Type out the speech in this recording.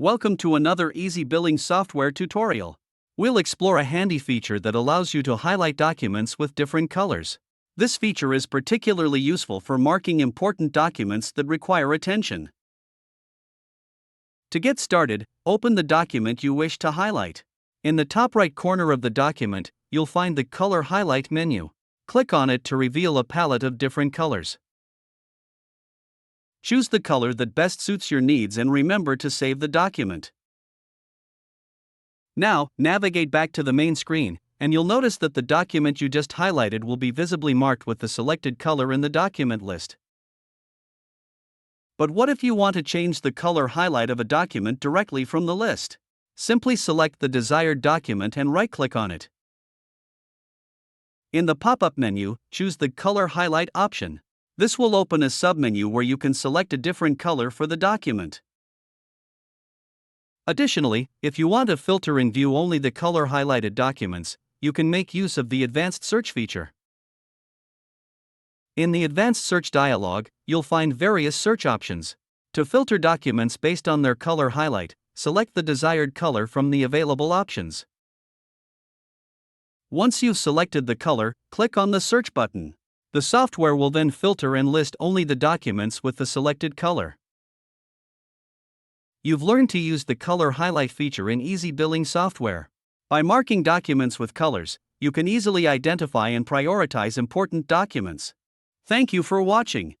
Welcome to another EasyBilling software tutorial. We'll explore a handy feature that allows you to highlight documents with different colors. This feature is particularly useful for marking important documents that require attention. To get started, open the document you wish to highlight. In the top right corner of the document, you'll find the Color Highlight menu. Click on it to reveal a palette of different colors. Choose the color that best suits your needs and remember to save the document. Now, navigate back to the main screen, and you'll notice that the document you just highlighted will be visibly marked with the selected color in the document list. But what if you want to change the color highlight of a document directly from the list? Simply select the desired document and right-click on it. In the pop-up menu, choose the Color Highlight option. This will open a submenu where you can select a different color for the document. Additionally, if you want to filter and view only the color highlighted documents, you can make use of the Advanced Search feature. In the Advanced Search dialog, you'll find various search options. To filter documents based on their color highlight, select the desired color from the available options. Once you've selected the color, click on the Search button. The software will then filter and list only the documents with the selected color. You've learned to use the color highlight feature in EasyBilling software. By marking documents with colors, you can easily identify and prioritize important documents. Thank you for watching.